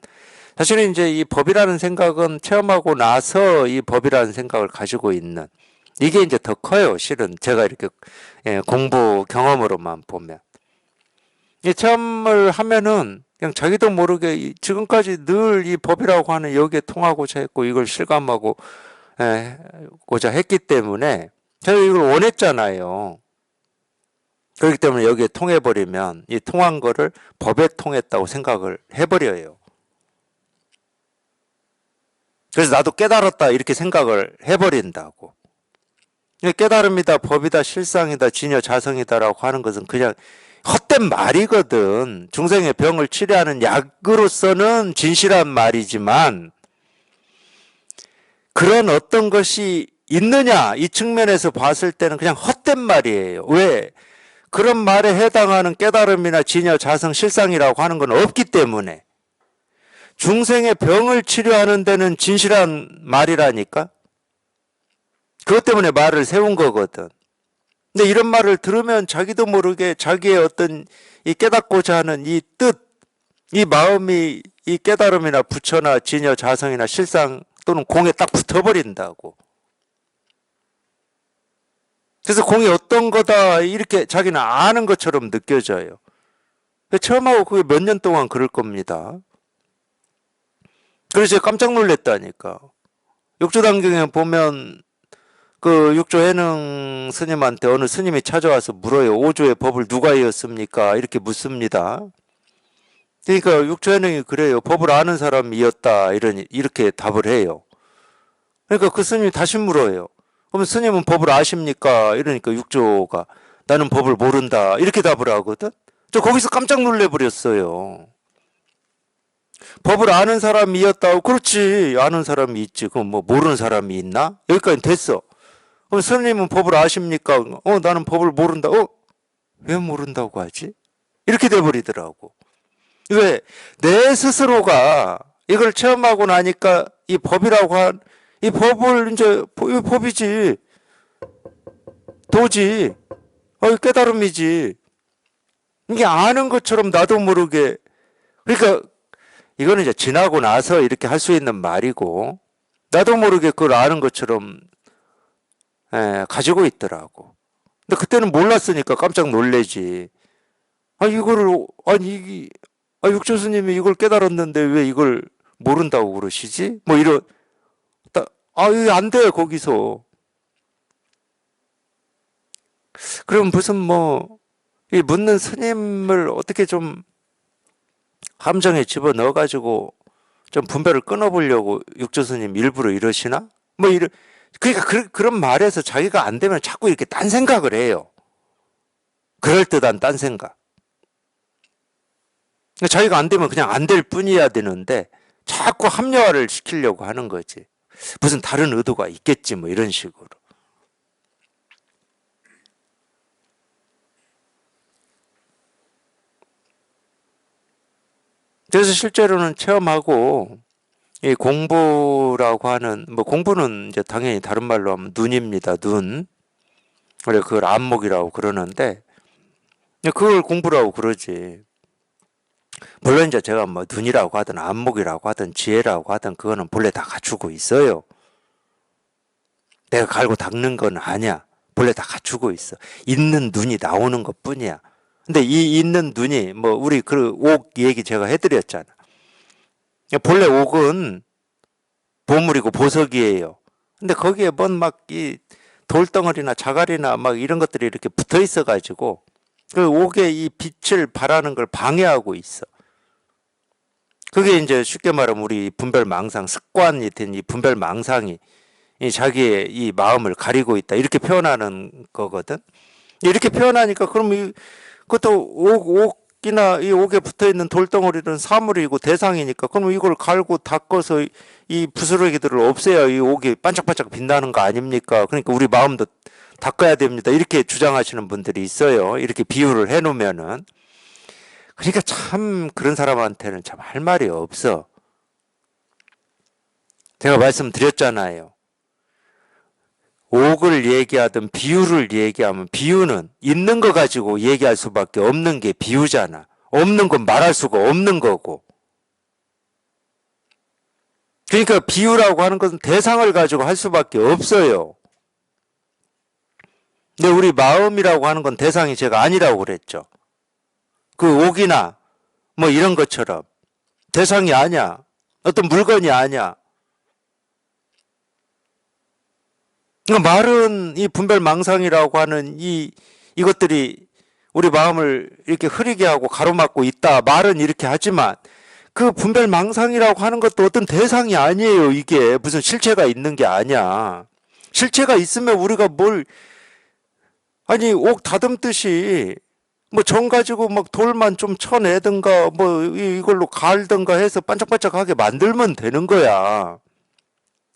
사실은 이제 이 법이라는 생각은 체험하고 나서 이 법이라는 생각을 가지고 있는, 이게 이제 더 커요. 실은 제가 이렇게 공부 경험으로만 보면, 이 체험을 하면은 그냥 자기도 모르게 지금까지 늘 이 법이라고 하는 여기에 통하고자 했고 이걸 실감하고 고자 했기 때문에 제가 이걸 원했잖아요. 그렇기 때문에 여기에 통해버리면 이 통한 거를 법에 통했다고 생각을 해버려요. 그래서 나도 깨달았다 이렇게 생각을 해버린다고. 깨달음이다, 법이다, 실상이다, 진여 자성이다라고 하는 것은 그냥 헛된 말이거든. 중생의 병을 치료하는 약으로서는 진실한 말이지만, 그런 어떤 것이 있느냐 이 측면에서 봤을 때는 그냥 헛된 말이에요. 왜? 그런 말에 해당하는 깨달음이나 진여 자성 실상이라고 하는 건 없기 때문에. 중생의 병을 치료하는 데는 진실한 말이라니까. 그것 때문에 말을 세운 거거든. 근데 이런 말을 들으면 자기도 모르게 자기의 어떤 이 깨닫고자 하는 이 뜻, 이 마음이 이 깨달음이나 부처나 진여 자성이나 실상 또는 공에 딱 붙어버린다고. 그래서 공이 어떤 거다 이렇게 자기는 아는 것처럼 느껴져요. 처음 하고 그게 몇 년 동안 그럴 겁니다. 그래서 제가 깜짝 놀랐다니까. 육조단경에 보면 그 육조해능 스님한테 어느 스님이 찾아와서 물어요. 오조의 법을 누가 이었습니까? 이렇게 묻습니다. 그러니까 육조해능이 그래요. 법을 아는 사람이 이었다. 이렇게 답을 해요. 그러니까 그 스님이 다시 물어요. 그럼 스님은 법을 아십니까? 이러니까 육조가 나는 법을 모른다. 이렇게 답을 하거든. 저 거기서 깜짝 놀래버렸어요. 법을 아는 사람이었다고. 그렇지, 아는 사람이 있지. 그럼 뭐 모르는 사람이 있나? 여기까지 됐어. 그럼 스님은 법을 아십니까? 나는 법을 모른다. 왜 모른다고 하지? 이렇게 돼버리더라고. 왜? 내 스스로가 이걸 체험하고 나니까 이 법이라고 이 법을 이제 법이지, 도지, 깨달음이지. 이게 아는 것처럼 나도 모르게. 그러니까 이거는 이제 지나고 나서 이렇게 할 수 있는 말이고, 나도 모르게 그걸 아는 것처럼 가지고 있더라고. 근데 그때는 몰랐으니까 깜짝 놀래지. 육조 스님이 이걸 깨달았는데 왜 이걸 모른다고 그러시지? 뭐 이게 안 돼, 거기서. 그럼 무슨 이 묻는 스님을 어떻게 좀 함정에 집어 넣어가지고 좀 분별을 끊어보려고 육조 스님 일부러 이러시나? 그러니까 그런 말에서 자기가 안 되면 자꾸 이렇게 딴 생각을 해요. 그럴듯한 딴 생각. 자기가 안 되면 그냥 안 될 뿐이야 되는데 자꾸 합리화를 시키려고 하는 거지. 무슨 다른 의도가 있겠지 뭐 이런 식으로. 그래서 실제로는 체험하고 이 공부라고 하는 공부는 이제 당연히 다른 말로 하면 눈입니다. 눈. 그래 그걸 안목이라고 그러는데 그걸 공부라고 그러지. 물론 이제 제가 눈이라고 하든 안목이라고 하든 지혜라고 하든 그거는 본래 다 갖추고 있어요. 내가 갈고 닦는 건 아니야. 본래 다 갖추고 있어. 있는 눈이 나오는 것 뿐이야. 근데 이 있는 눈이 우리 그 옥 얘기 제가 해드렸잖아. 본래 옥은 보물이고 보석이에요. 근데 거기에 이 돌덩어리나 자갈이나 이런 것들이 이렇게 붙어 있어 가지고 그 옥의 이 빛을 발하는 걸 방해하고 있어. 그게 이제 쉽게 말하면 우리 분별망상, 습관이 된 이 분별망상이 이 자기의 이 마음을 가리고 있다. 이렇게 표현하는 거거든. 이렇게 표현하니까 그럼 그것도 옥이나 이 옥에 붙어 있는 돌덩어리는 사물이고 대상이니까 그럼 이걸 갈고 닦아서 이 부스러기들을 없애야 이 옥이 반짝반짝 빛나는 거 아닙니까? 그러니까 우리 마음도 닦아야 됩니다. 이렇게 주장하시는 분들이 있어요. 이렇게 비유를 해 놓으면은. 그러니까 참 그런 사람한테는 참 할 말이 없어. 제가 말씀드렸잖아요. 옥을 얘기하든 비유를 얘기하면 비유는 있는 거 가지고 얘기할 수밖에 없는 게 비유잖아. 없는 건 말할 수가 없는 거고. 그러니까 비유라고 하는 것은 대상을 가지고 할 수밖에 없어요. 근데 우리 마음이라고 하는 건 대상이 제가 아니라고 그랬죠. 그 옥이나 뭐 이런 것처럼 대상이 아니야. 어떤 물건이 아니야. 그러니까 말은 이 분별망상이라고 하는 이것들이 우리 마음을 이렇게 흐리게 하고 가로막고 있다. 말은 이렇게 하지만 그 분별망상이라고 하는 것도 어떤 대상이 아니에요. 이게 무슨 실체가 있는 게 아니야. 실체가 있으면 우리가 아니 옥 다듬듯이 뭐 정 가지고 막 돌만 좀 쳐내든가 뭐 이걸로 갈든가 해서 반짝반짝하게 만들면 되는 거야.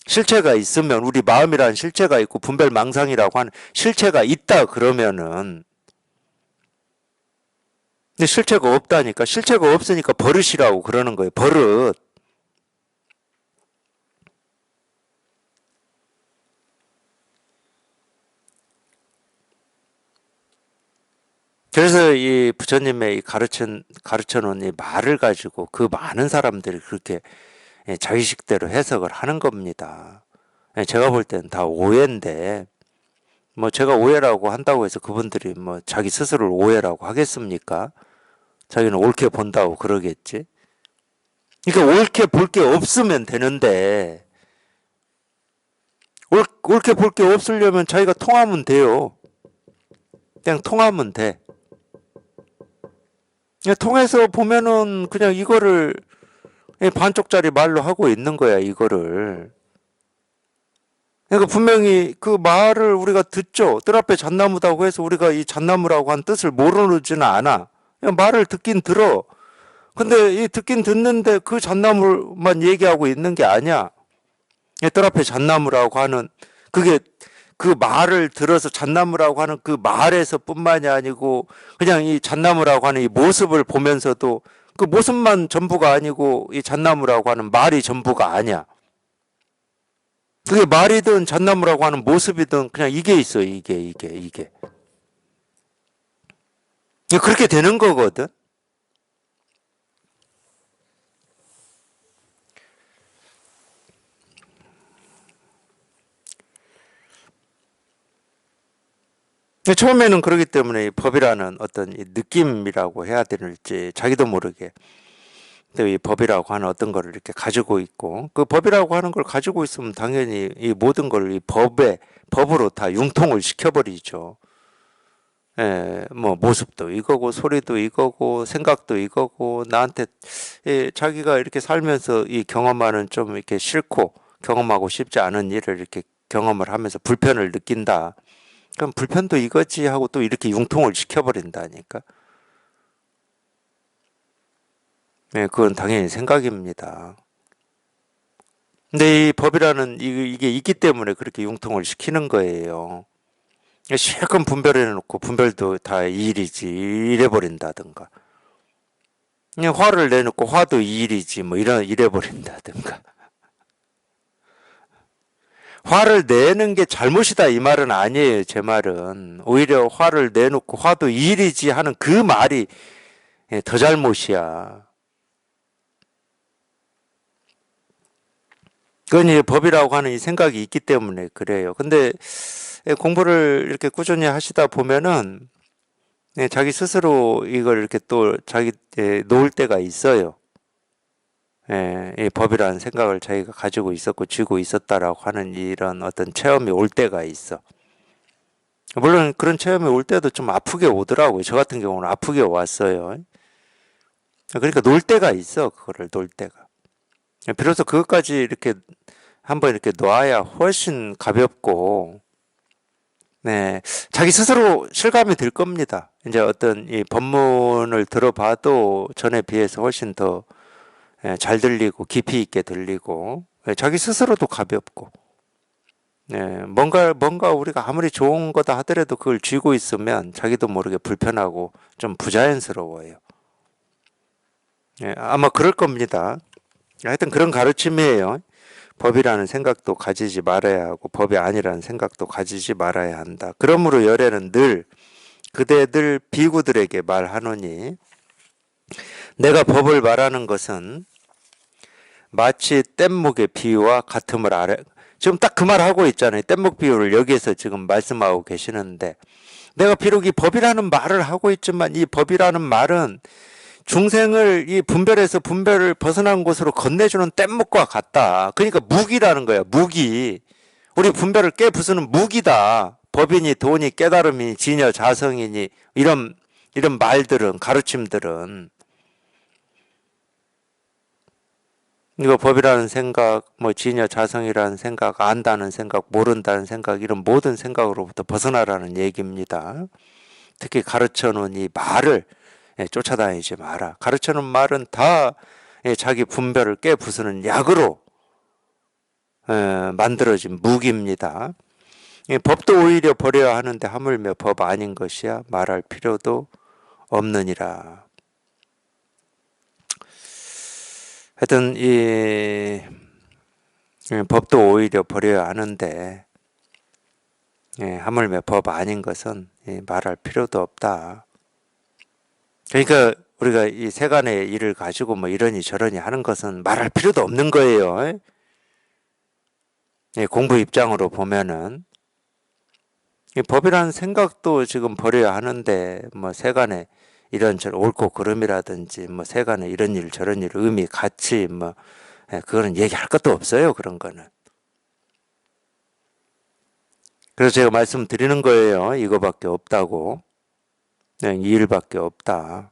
실체가 있으면 우리 마음이라는 실체가 있고 분별망상이라고 하는 실체가 있다 그러면은 근데 실체가 없다니까. 실체가 없으니까 버릇이라고 그러는 거예요. 버릇. 그래서 이 부처님의 가르쳐 놓은 이 말을 가지고 그 많은 사람들이 그렇게 자기식대로 해석을 하는 겁니다. 제가 볼 때는 다 오해인데 뭐 제가 오해라고 한다고 해서 그분들이 뭐 자기 스스로를 오해라고 하겠습니까? 자기는 옳게 본다고 그러겠지. 그러니까 옳게 볼 게 없으면 되는데 옳게 볼 게 없으려면 자기가 통하면 돼요. 그냥 통하면 돼. 그냥 통해서 보면은 그냥 이거를 반쪽짜리 말로 하고 있는 거야, 이거를. 그러니까 분명히 그 말을 우리가 듣죠. 뜰 앞에 잣나무다고 해서 우리가 이 잣나무라고 한 뜻을 모르지는 않아. 그냥 말을 듣긴 들어. 근데 이 듣긴 듣는데 그 잣나무만 얘기하고 있는 게 아니야. 뜰 앞에 잣나무라고 하는 그게 그 말을 들어서 잣나무라고 하는 그 말에서 뿐만이 아니고 그냥 이 잣나무라고 하는 이 모습을 보면서도 그 모습만 전부가 아니고 이 잣나무라고 하는 말이 전부가 아니야. 그게 말이든 잣나무라고 하는 모습이든 그냥 이게 있어. 이게. 그렇게 되는 거거든. 처음에는 그러기 때문에 이 법이라는 어떤 이 느낌이라고 해야 될지 자기도 모르게 또 이 법이라고 하는 어떤 거를 이렇게 가지고 있고 그 법이라고 하는 걸 가지고 있으면 당연히 이 모든 걸 이 법으로 다 융통을 시켜버리죠. 뭐 모습도 이거고 소리도 이거고 생각도 이거고 나한테 자기가 이렇게 살면서 이 경험하는 좀 이렇게 싫고 경험하고 싶지 않은 일을 이렇게 경험을 하면서 불편을 느낀다. 그럼 불편도 이거지 하고 또 이렇게 융통을 시켜버린다니까. 그건 당연히 생각입니다. 근데 이 법이라는 이게 있기 때문에 그렇게 융통을 시키는 거예요. 실컷 분별해놓고 분별도 다 이일이지 이래버린다든가. 그냥 화를 내놓고 화도 이일이지 뭐 이래버린다든가. 화를 내는 게 잘못이다 이 말은 아니에요. 제 말은 오히려 화를 내놓고 화도 이일이지 하는 그 말이 더 잘못이야. 그건 이제 법이라고 하는 이 생각이 있기 때문에 그래요. 근데 공부를 이렇게 꾸준히 하시다 보면은 자기 스스로 이걸 이렇게 또 자기 놓을 때가 있어요. 이 법이라는 생각을 자기가 가지고 있었고 쥐고 있었다라고 하는 이런 어떤 체험이 올 때가 있어. 물론 그런 체험이 올 때도 좀 아프게 오더라고요. 저 같은 경우는 아프게 왔어요. 그러니까 놀 때가 있어. 그거를 놀 때가. 비로소 그것까지 이렇게 한번 이렇게 놔야 훨씬 가볍고 네, 자기 스스로 실감이 들 겁니다. 이제 어떤 이 법문을 들어봐도 전에 비해서 훨씬 더 잘 들리고 깊이 있게 들리고 자기 스스로도 가볍고 뭔가 우리가 아무리 좋은 거다 하더라도 그걸 쥐고 있으면 자기도 모르게 불편하고 좀 부자연스러워요. 아마 그럴 겁니다. 하여튼 그런 가르침이에요. 법이라는 생각도 가지지 말아야 하고 법이 아니라는 생각도 가지지 말아야 한다. 그러므로 열애는 늘 그대들 비구들에게 말하노니 내가 법을 말하는 것은 마치 뗏목의 비유와 같음을 아래. 지금 딱 그 말 하고 있잖아요. 뗏목 비유를 여기에서 지금 말씀하고 계시는데 내가 비록 이 법이라는 말을 하고 있지만 이 법이라는 말은 중생을 이 분별에서 분별을 벗어난 곳으로 건네주는 뗏목과 같다. 그러니까 무기라는 거야. 무기. 우리 분별을 깨부수는 무기다. 법이니 돈이 깨달음이니 지녀 자성이니 이런 말들은 가르침들은 이거 법이라는 생각, 뭐 지녀 자성이라는 생각, 안다는 생각, 모른다는 생각 이런 모든 생각으로부터 벗어나라는 얘기입니다. 특히 가르쳐 놓은 이 말을 쫓아다니지 마라. 가르쳐 놓은 말은 다 자기 분별을 깨부수는 약으로 만들어진 무기입니다. 법도 오히려 버려야 하는데 하물며 법 아닌 것이야 말할 필요도 없느니라. 하여튼 이 법도 오히려 버려야 하는데 하물며 법 아닌 것은 말할 필요도 없다. 그러니까 우리가 이 세간의 일을 가지고 뭐 이러니 저러니 하는 것은 말할 필요도 없는 거예요. 공부 입장으로 보면은 이 법이라는 생각도 지금 버려야 하는데 뭐 세간에 이런저런 옳고 그름이라든지 뭐 세간에 이런 일 저런 일 의미 가치 뭐 그거는 얘기할 것도 없어요. 그런 거는. 그래서 제가 말씀드리는 거예요. 이거밖에 없다고. 이 일밖에 없다.